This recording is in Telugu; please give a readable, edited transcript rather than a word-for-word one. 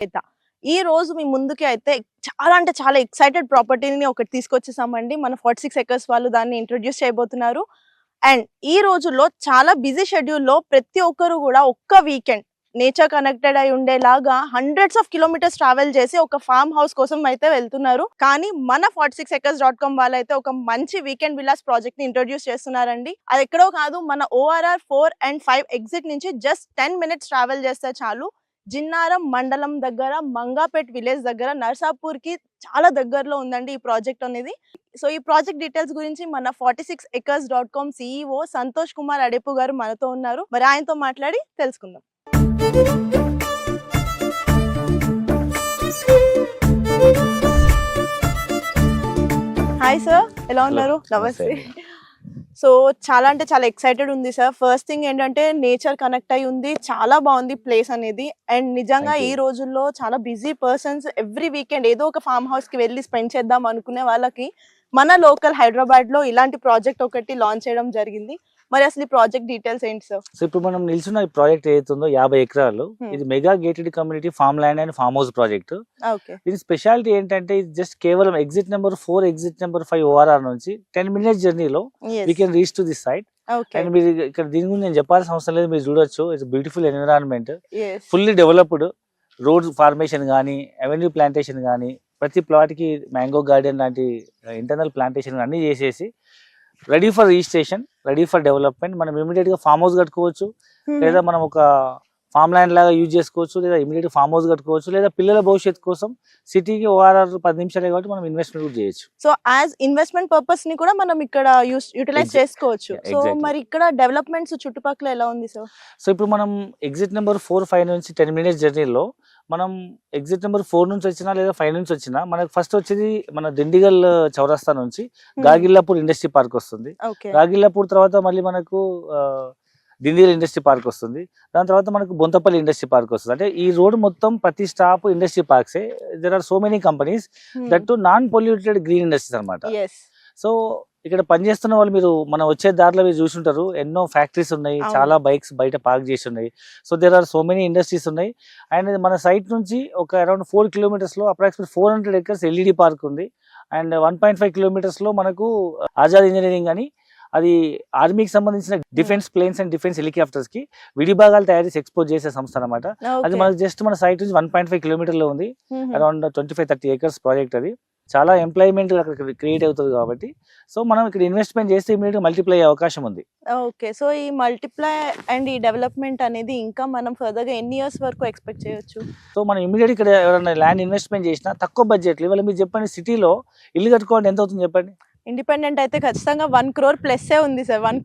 ఈ రోజు మీ ముందుకి అయితే చాలా అంటే చాలా ఎక్సైటెడ్ ప్రాపర్టీని ఒకటి తీసుకొచ్చేసామండి. మన 46 ఎకర్స్ వాళ్ళు దాన్ని ఇంట్రొడ్యూస్ చేయబోతున్నారు. అండ్ ఈ రోజుల్లో చాలా బిజీ షెడ్యూల్లో ప్రతి ఒక్కరు కూడా ఒక్క వీకెండ్ నేచర్ కనెక్టెడ్ అయి ఉండేలాగా హండ్రెడ్స్ ఆఫ్ కిలోమీటర్స్ ట్రావెల్ చేసి ఒక ఫార్మ్ హౌస్ కోసం అయితే వెళ్తున్నారు. కానీ మన 46acres.com వాళ్ళైతే ఒక మంచి వీకెండ్ విల్లాస్ ప్రాజెక్ట్ ని ఇంట్రొడ్యూస్ చేస్తున్నారండి. అది ఎక్కడో కాదు, మన ORR 4 and 5 ఎగ్జిట్ నుంచి జస్ట్ 10 minutes ట్రావెల్ చేస్తే చాలు జిన్నారం మండలం దగ్గర మంగాపేట్ విలేజ్ దగ్గర నర్సాపూర్ కి చాలా దగ్గరలో ఉందండి ఈ ప్రాజెక్ట్ అనేది. సో ఈ ప్రాజెక్ట్ డీటెయిల్స్ గురించి మన 46acres.com CEO సంతోష్ కుమార్ అడేపు గారు మనతో ఉన్నారు. మరి ఆయనతో మాట్లాడి తెలుసుకుందాం. హాయ్ సార్, ఎలా ఉన్నారు? నమస్తే. సో చాలా అంటే చాలా ఎక్సైటెడ్ ఉంది సార్. ఫస్ట్ థింగ్ ఏంటంటే నేచర్ కనెక్ట్ అయి ఉంది, చాలా బాగుంది ప్లేస్ అనేది. అండ్ నిజంగా ఈ రోజుల్లో చాలా బిజీ పర్సన్స్ ఎవ్రీ వీకెండ్ ఏదో ఒక ఫార్మ్ హౌస్ కి వెళ్ళి స్పెండ్ చేద్దాం అనుకునే వాళ్ళకి మన లోకల్ హైదరాబాద్ లో ఇలాంటి ప్రాజెక్ట్ ఒకటి లాంచ్ చేయడం జరిగింది. మరి అసలు ఈ ప్రాజెక్ట్ డీటెయిల్స్ ఏంటి సార్? సో ఇప్పుడు మనం నిల్చున్న ఈ ప్రాజెక్ట్ ఏదైతుందో 50 ఎకరాలు, ఇది mega gated community farm land and farm house project. దీని స్పెషాలిటీ ఏంటంటే ఇది జస్ట్ కేవలం exit number 4 exit number 5 ORR నుంచి 10 minutes జర్నీలో we can reach to this site. And మీరు ఇక్కడ దీని గురించి నేను చెప్పాల్సిన అవసరం లేదు, మీరు చూడొచ్చు. It's beautiful environment, fully developed. Road formation కానీ, అవెన్యూ ప్లాంటేషన్ కానీ, ప్రతి ప్లాట్ కి మ్యాంగో గార్డెన్ లాంటి ఇంటర్నల్ ప్లాంటేషన్ అన్ని చేసేసి ready for registration, ready for development. మనం ఇమీడియట్ గా ఫామ్ హౌస్ కట్టుకోవచ్చు, లేదా మనం ఒక ఫామ్ ల్యాండ్ లాగా యూజ్ చేసుకోవచ్చు, లేదా ఇమీడియట్ ఫామ్ హౌస్ కట్టుకోవచ్చు, లేదా పిల్లల భవిష్యత్తు కోసం సిటీకి ORR 10 నిమిషాలే కాబట్టి మనం ఇన్వెస్ట్మెంట్ కూడా చేయొచ్చు. సో యాజ్ ఇన్వెస్ట్మెంట్ పర్పస్ ని కూడా మనం ఇక్కడ యూటిలైజ్ చేసుకోవచ్చు. సో మరి ఇక్కడ డెవలప్మెంట్స్ చుట్టుపక్కల ఎలా ఉంది సార్? సో ఇప్పుడు మనం ఎగ్జిట్ నెంబర్ 4, 5 నుంచి 10 minutes జర్నీలో మనం ఎగ్జిట్ నెంబర్ 4 నుంచి వచ్చినా లేదా 5 నుంచి వచ్చినా మనకు ఫస్ట్ వచ్చేది మన దిండిగల్ చౌరస్తా నుంచి గాగిల్లాపూర్ ఇండస్ట్రీ పార్క్ వస్తుంది. గాగిల్లాపూర్ తర్వాత మళ్ళీ మనకు దిండిగల్ ఇండస్ట్రీ పార్క్ వస్తుంది. దాని తర్వాత మనకు బొంతపల్లి ఇండస్ట్రీ పార్క్ వస్తుంది. అంటే ఈ రోడ్ మొత్తం ప్రతి స్టాప్ ఇండస్ట్రీ పార్క్సే. There are so many companies that to non polluted green industries అనమాట. సో ఇక్కడ పనిచేస్తున్న వాళ్ళు మీరు మనం వచ్చే దారిలో మీరు చూసుంటారు, ఎన్నో ఫ్యాక్టరీస్ ఉన్నాయి, చాలా బైక్స్ బయట పార్క్ చేసి ఉన్నాయి. So there are so many industries ఉన్నాయి. అండ్ మన సైట్ నుంచి ఒక అరౌండ్ 4 kilometers లో అప్రాక్సిమేట్ 400 acres LED పార్క్ ఉంది. అండ్ 1.5 kilometers లో మనకు ఆజాద్ ఇంజనీరింగ్ అని, అది ఆర్మీకి సంబంధించిన defence planes and defence helicopters కి విడిభాగాలు తయారు చేసి ఎక్స్పోర్ట్ చేసే సంస్థ అనమాట. అది మనకు జస్ట్ మన సైట్ నుంచి 1.5 kilometers లో ఉంది. Around 25-30 acres project. అది చాలా ఎంప్లాయ్మెంట్ అక్కడ క్రియేట్ అవుతుంది కాబట్టి సో మనం ఇక్కడ ఇన్వెస్ట్మెంట్ చేస్తే ఇమీడియట్ మల్టిప్లై అయ్యే అవకాశం ఉంది. ఓకే, సో ఈ మల్టిప్లై అండ్ ఈ డెవలప్మెంట్ అనేది ఇంకా మనం ఫర్దర్ గా ఎన్ని ఇయర్స్ వరకు ఎక్స్పెక్ట్ చేయొచ్చు? సో మనం ఇమీడియట్ ఇక్కడ ఎవరైనా ల్యాండ్ ఇన్వెస్ట్మెంట్ చేసినా తక్కువ బడ్జెట్ ఇవాళ మీరు చెప్పండి, సిటీలో ఇల్లు కట్టుకోవాలంటే ఎంత అవుతుంది చెప్పండి? ఇండిపెండెంట్ అయితే ఖచ్చితంగా 1 crore+ ఉంది సార్. 1